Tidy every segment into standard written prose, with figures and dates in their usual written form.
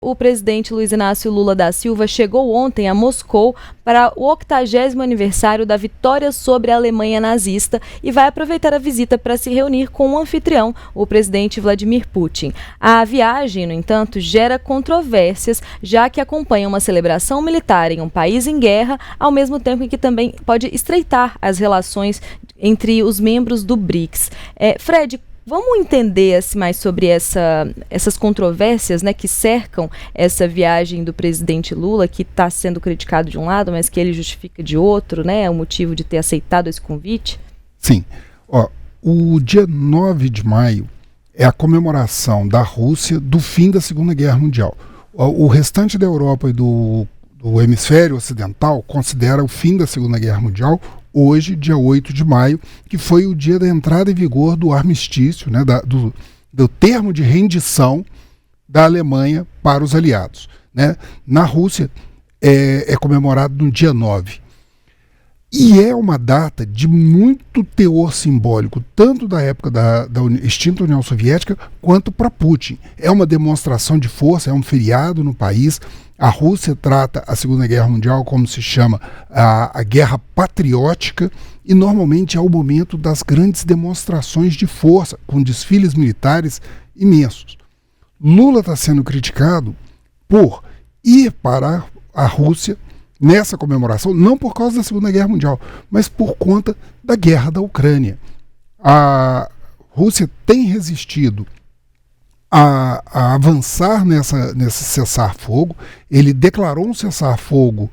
O presidente Luiz Inácio Lula da Silva chegou ontem a Moscou para o 80º aniversário da vitória sobre a Alemanha nazista e vai aproveitar a visita para se reunir com o anfitrião, o presidente Vladimir Putin. A viagem, no entanto, gera controvérsias, já que acompanha uma celebração militar em um país em guerra, ao mesmo tempo em que também pode estreitar as relações entre os membros do BRICS. Fred, vamos entender mais sobre essas controvérsias, né, que cercam essa viagem do presidente Lula, que está sendo criticado de um lado, mas que ele justifica de outro, né, o motivo de ter aceitado esse convite? Sim. O dia 9 de maio é a comemoração da Rússia do fim da Segunda Guerra Mundial. O restante da Europa e do hemisfério ocidental considera o fim da Segunda Guerra Mundial hoje, dia 8 de maio, que foi o dia da entrada em vigor do armistício, né, do termo de rendição da Alemanha para os aliados, né? Na Rússia é comemorado no dia 9. E é uma data de muito teor simbólico, tanto da época da extinta União Soviética, quanto para Putin. É uma demonstração de força, é um feriado no país. A Rússia trata a Segunda Guerra Mundial como se chama a guerra patriótica, e normalmente é o momento das grandes demonstrações de força, com desfiles militares imensos. Lula está sendo criticado por ir para a Rússia nessa comemoração, não por causa da Segunda Guerra Mundial, mas por conta da guerra da Ucrânia. A Rússia tem resistido a avançar nesse cessar-fogo. Ele declarou um cessar-fogo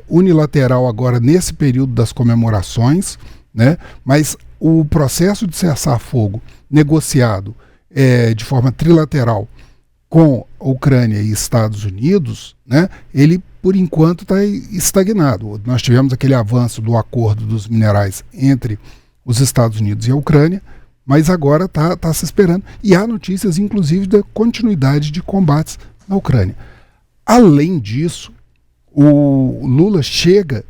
unilateral agora nesse período das comemorações, né? Mas o processo de cessar-fogo negociado de forma trilateral com a Ucrânia e Estados Unidos, né, ele por enquanto está estagnado. Nós tivemos aquele avanço do acordo dos minerais entre os Estados Unidos e a Ucrânia, mas agora está se esperando. E há notícias, inclusive, da continuidade de combates na Ucrânia. Além disso, o Lula chega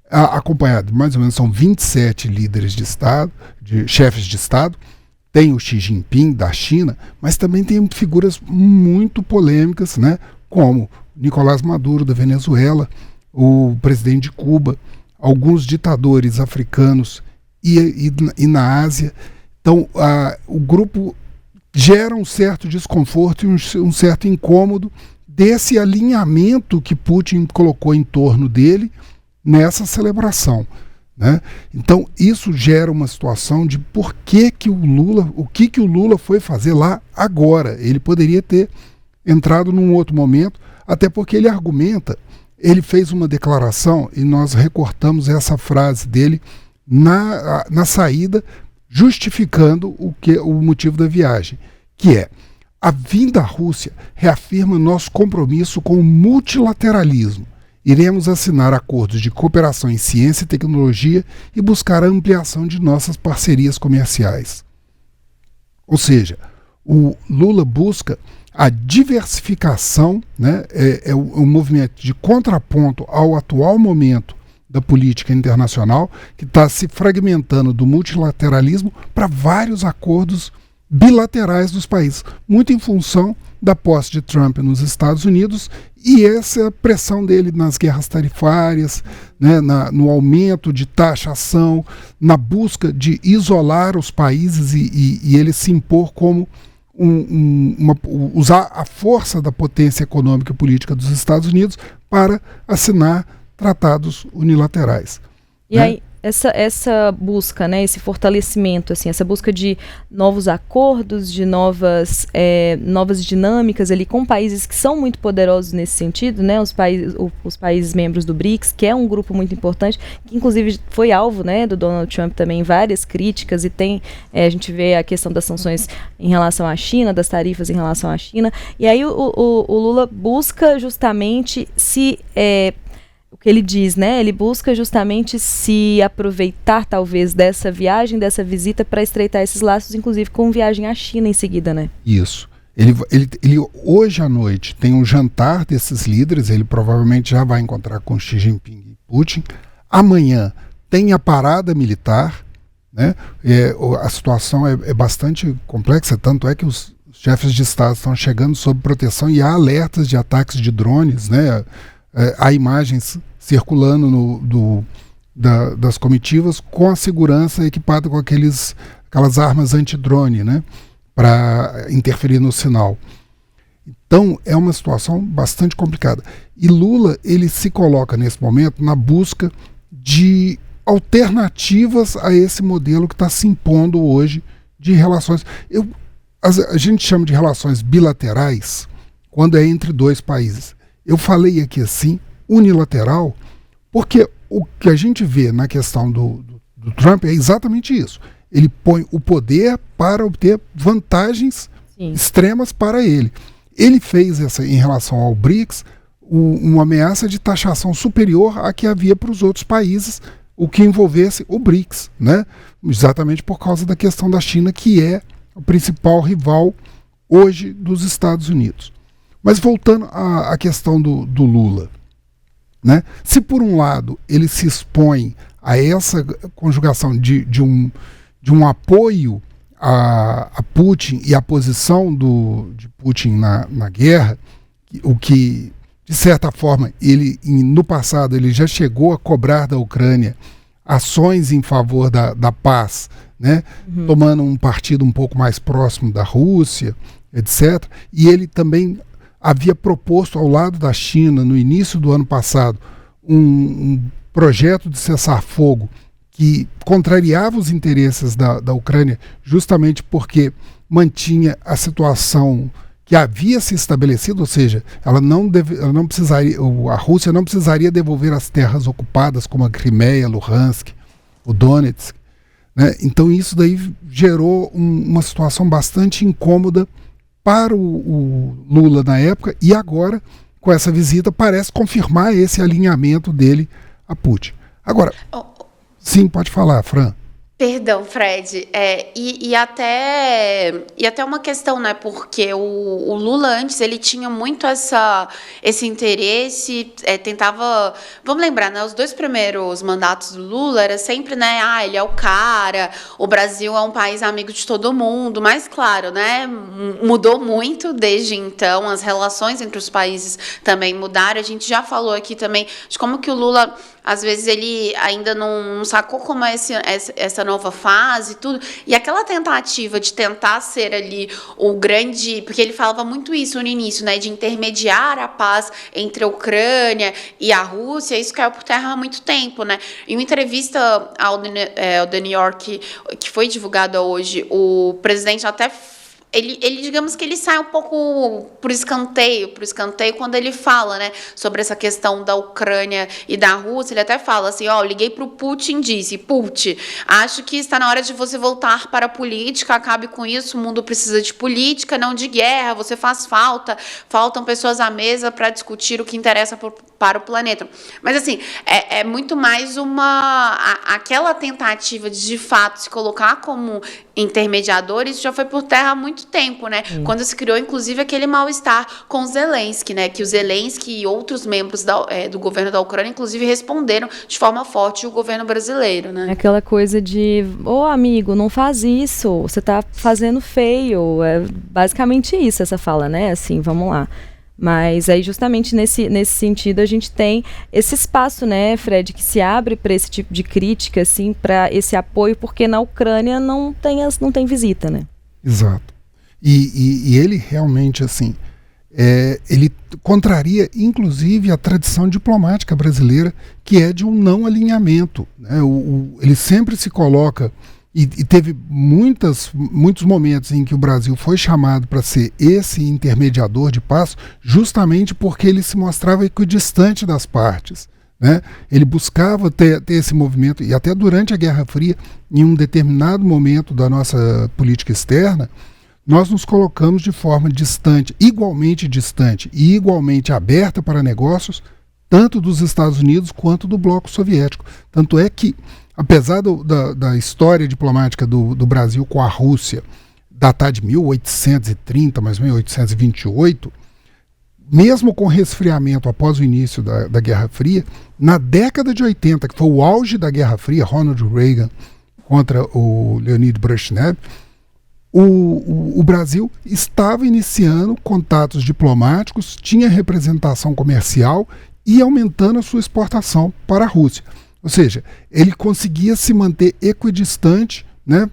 acompanhado de mais ou menos, são 27 líderes de Estado, chefes de Estado. Tem o Xi Jinping da China, mas também tem figuras muito polêmicas, né, como Nicolás Maduro da Venezuela, o presidente de Cuba, alguns ditadores africanos e na Ásia. Então, o grupo gera um certo desconforto e um certo incômodo desse alinhamento que Putin colocou em torno dele nessa celebração, né? Então, isso gera uma situação de o que o Lula foi fazer lá agora. Ele poderia ter entrado num outro momento, até porque ele fez uma declaração, e nós recortamos essa frase dele na saída, justificando o motivo da viagem, que é: a vinda à Rússia reafirma nosso compromisso com o multilateralismo. Iremos assinar acordos de cooperação em ciência e tecnologia e buscar a ampliação de nossas parcerias comerciais. Ou seja, o Lula busca a diversificação, né, um movimento de contraponto ao atual momento da política internacional, que está se fragmentando do multilateralismo para vários acordos bilaterais dos países, muito em função da posse de Trump nos Estados Unidos e essa pressão dele nas guerras tarifárias, né, no aumento de taxação, na busca de isolar os países e ele se impor como usar a força da potência econômica e política dos Estados Unidos para assinar tratados unilaterais. E aí, essa busca, né, esse fortalecimento, assim, essa busca de novos acordos, de novas dinâmicas ali com países que são muito poderosos nesse sentido, né, os países membros do BRICS, que é um grupo muito importante, que inclusive foi alvo, né, do Donald Trump também, várias críticas, e a gente vê a questão das sanções em relação à China, das tarifas em relação à China, e aí o Lula busca justamente o que ele diz, né? Ele busca justamente se aproveitar, talvez, dessa viagem, dessa visita, para estreitar esses laços, inclusive com viagem à China em seguida, né? Isso. Ele hoje à noite tem um jantar desses líderes, ele provavelmente já vai encontrar com Xi Jinping e Putin. Amanhã tem a parada militar, né? A situação é bastante complexa, tanto é que os chefes de Estado estão chegando sob proteção e há alertas de ataques de drones, né? Há imagens circulando das comitivas com a segurança equipada com aquelas armas antidrone, né? Para interferir no sinal. Então, é uma situação bastante complicada. E Lula, ele se coloca nesse momento na busca de alternativas a esse modelo que está se impondo hoje de relações. A gente chama de relações bilaterais quando é entre dois países. Eu falei aqui assim, unilateral, porque o que a gente vê na questão do Trump é exatamente isso. Ele põe o poder para obter vantagens extremas para ele. Ele fez em relação ao BRICS, uma ameaça de taxação superior à que havia para os outros países, o que envolvesse o BRICS, né? Exatamente por causa da questão da China, que é o principal rival hoje dos Estados Unidos. Mas voltando à questão do Lula, né? Se por um lado ele se expõe a essa conjugação de um apoio a Putin e a posição de Putin na guerra, o que, de certa forma, no passado ele já chegou a cobrar da Ucrânia ações em favor da paz, né? Tomando um partido um pouco mais próximo da Rússia, etc. E ele também havia proposto ao lado da China, no início do ano passado, um projeto de cessar-fogo que contrariava os interesses da Ucrânia, justamente porque mantinha a situação que havia se estabelecido, ou seja, ela não precisaria, a Rússia não precisaria devolver as terras ocupadas, como a Crimeia, Luhansk, o Donetsk, né? Então isso daí gerou uma situação bastante incômoda para o Lula na época, e agora, com essa visita, parece confirmar esse alinhamento dele a Putin. Agora, sim, pode falar, Fran. Perdão, Fred. E até uma questão, né? Porque o Lula antes ele tinha muito esse interesse, tentava. Vamos lembrar, né? Os 2 primeiros mandatos do Lula era sempre, né? Ele é o cara, o Brasil é um país amigo de todo mundo. Mas, claro, né? Mudou muito desde então, as relações entre os países também mudaram. A gente já falou aqui também de como que o Lula, às vezes, ele ainda não sacou como é essa nova fase e tudo. E aquela tentativa de tentar ser ali o grande... Porque ele falava muito isso no início, né? De intermediar a paz entre a Ucrânia e a Rússia. Isso caiu por terra há muito tempo, né? Em uma entrevista ao The New York, que foi divulgada hoje, o presidente até... Ele, digamos que ele sai um pouco por escanteio quando ele fala, né, sobre essa questão da Ucrânia e da Rússia. Ele até fala assim, liguei para o Putin e disse, Putin, acho que está na hora de você voltar para a política, acabe com isso, o mundo precisa de política, não de guerra, você faz faltam pessoas à mesa para discutir o que interessa para o planeta. Mas, assim, é muito mais aquela tentativa de fato, se colocar como intermediador, isso já foi por terra há muito tempo, né? Quando se criou, inclusive, aquele mal-estar com o Zelensky, né? Que o Zelensky e outros membros do governo da Ucrânia, inclusive, responderam de forma forte o governo brasileiro, né? Aquela coisa de, amigo, não faz isso, você tá fazendo feio. É basicamente isso, essa fala, né? Assim, vamos lá. Mas aí justamente nesse sentido a gente tem esse espaço, né, Fred, que se abre para esse tipo de crítica, assim, para esse apoio, porque na Ucrânia não tem visita, né? Exato. E ele realmente, assim, ele contraria inclusive a tradição diplomática brasileira, que é de um não alinhamento, né? Ele sempre se coloca... E teve muitos momentos em que o Brasil foi chamado para ser esse intermediador de paz, justamente porque ele se mostrava equidistante das partes, né? Ele buscava ter esse movimento, e até durante a Guerra Fria, em um determinado momento da nossa política externa, nós nos colocamos de forma distante e igualmente aberta para negócios, tanto dos Estados Unidos quanto do bloco soviético. Tanto é que, apesar da história diplomática do Brasil com a Rússia datar de 1830, mais ou menos 1828, mesmo com resfriamento após o início da Guerra Fria, na década de 80, que foi o auge da Guerra Fria, Ronald Reagan contra o Leonid Brezhnev, o Brasil estava iniciando contatos diplomáticos, tinha representação comercial e aumentando a sua exportação para a Rússia. Ou seja, ele conseguia se manter equidistante, né,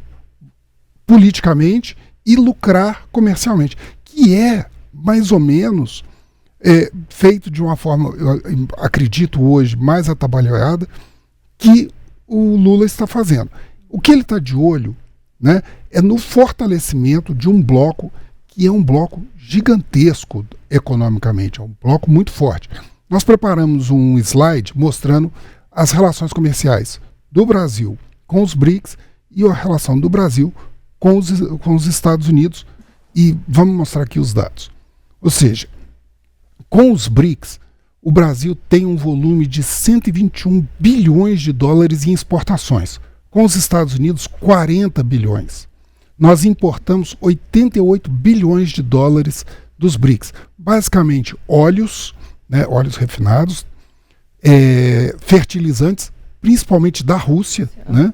politicamente e lucrar comercialmente, que é mais ou menos feito de uma forma, eu acredito hoje, mais atabalhoada, que o Lula está fazendo. O que ele está de olho, né, é no fortalecimento de um bloco que é um bloco gigantesco economicamente, é um bloco muito forte. Nós preparamos um slide mostrando as relações comerciais do Brasil com os BRICS e a relação do Brasil com os Estados Unidos, e vamos mostrar aqui os dados. Ou seja, com os BRICS, o Brasil tem um volume de 121 bilhões de dólares em exportações. Com os Estados Unidos, 40 bilhões. Nós importamos 88 bilhões de dólares dos BRICS. Basicamente, óleos, né, óleos refinados, fertilizantes, principalmente da Rússia, né,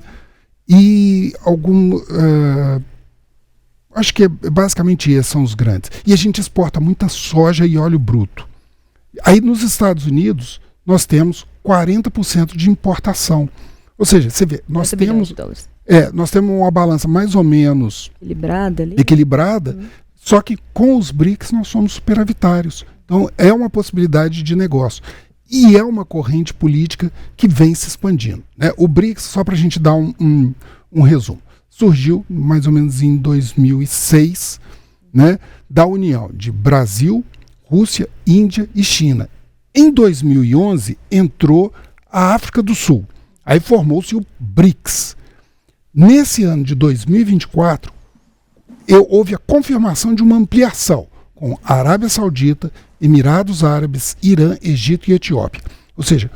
e acho que basicamente esses são os grandes. E a gente exporta muita soja e óleo bruto. Aí nos Estados Unidos, nós temos 40% de importação. Ou seja, você vê, nós temos uma balança mais ou menos equilibrada, só que com os BRICS nós somos superavitários. Então é uma possibilidade de negócio. E é uma corrente política que vem se expandindo, né? O BRICS, só para a gente dar um resumo, surgiu mais ou menos em 2006, né, da união de Brasil, Rússia, Índia e China. Em 2011 entrou a África do Sul. Aí formou-se o BRICS. Nesse ano de 2024, houve a confirmação de uma ampliação com a Arábia Saudita, Emirados Árabes, Irã, Egito e Etiópia. Ou seja,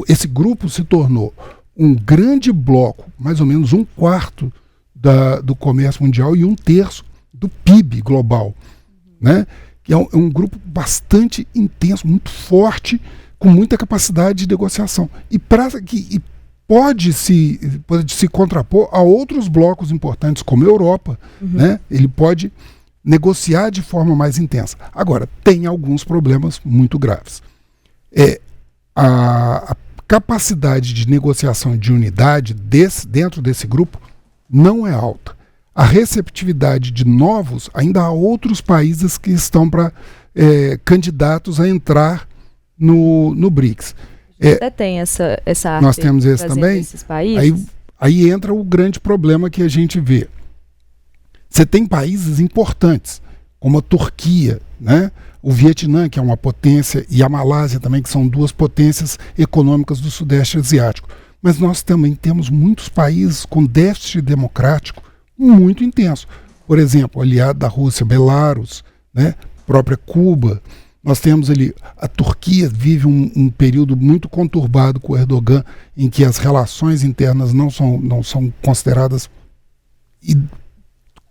esse grupo se tornou um grande bloco, mais ou menos 1/4 do comércio mundial e 1/3 do PIB global, né? Que é um grupo bastante intenso, muito forte, com muita capacidade de negociação. E pode se contrapor a outros blocos importantes, como a Europa, né? Ele pode negociar de forma mais intensa. Agora, tem alguns problemas muito graves. A capacidade de negociação de unidade dentro desse grupo não é alta. A receptividade de novos, ainda há outros países que estão candidatos a entrar no BRICS. Até tem essa arte. Nós temos esse também. Aí entra o grande problema que a gente vê. Você tem países importantes, como a Turquia, né? O Vietnã, que é uma potência, e a Malásia também, que são duas potências econômicas do Sudeste Asiático. Mas nós também temos muitos países com déficit democrático muito intenso. Por exemplo, aliado da Rússia, Belarus, né? Própria Cuba. Nós temos ali, a Turquia vive um período muito conturbado com o Erdogan, em que as relações internas não são consideradas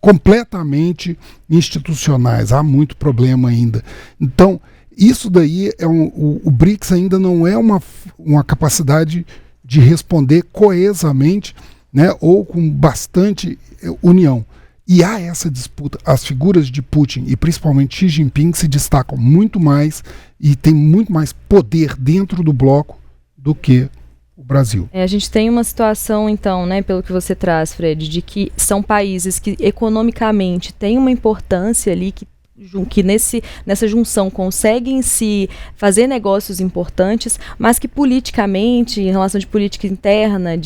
completamente institucionais. Há muito problema ainda. Então, isso daí o BRICS ainda não é uma capacidade de responder coesamente, né, ou com bastante união. E há essa disputa. As figuras de Putin e principalmente Xi Jinping se destacam muito mais e têm muito mais poder dentro do bloco do que o Brasil. A gente tem uma situação, então, né, pelo que você traz, Fred, de que são países que economicamente têm uma importância ali, que nessa junção conseguem se fazer negócios importantes, mas que politicamente, em relação de política interna,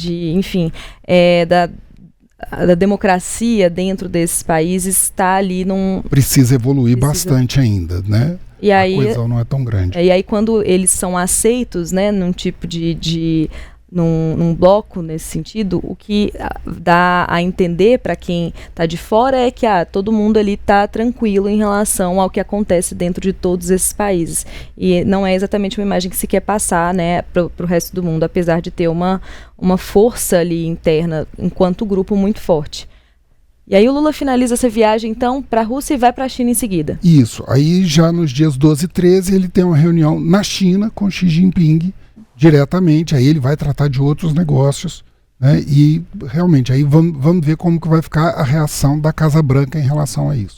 da democracia dentro desses países, está ali Precisa evoluir bastante ainda, né? E aí, a coesão não é tão grande. E aí, quando eles são aceitos, né, num tipo num bloco nesse sentido, o que dá a entender para quem está de fora é que todo mundo ali está tranquilo em relação ao que acontece dentro de todos esses países. E não é exatamente uma imagem que se quer passar, né, para o resto do mundo, apesar de ter uma força ali interna enquanto grupo muito forte. E aí o Lula finaliza essa viagem, então, para a Rússia e vai para a China em seguida. Isso. Aí já nos dias 12 e 13 ele tem uma reunião na China com Xi Jinping diretamente. Aí ele vai tratar de outros negócios, né? E realmente aí vamos ver como que vai ficar a reação da Casa Branca em relação a isso.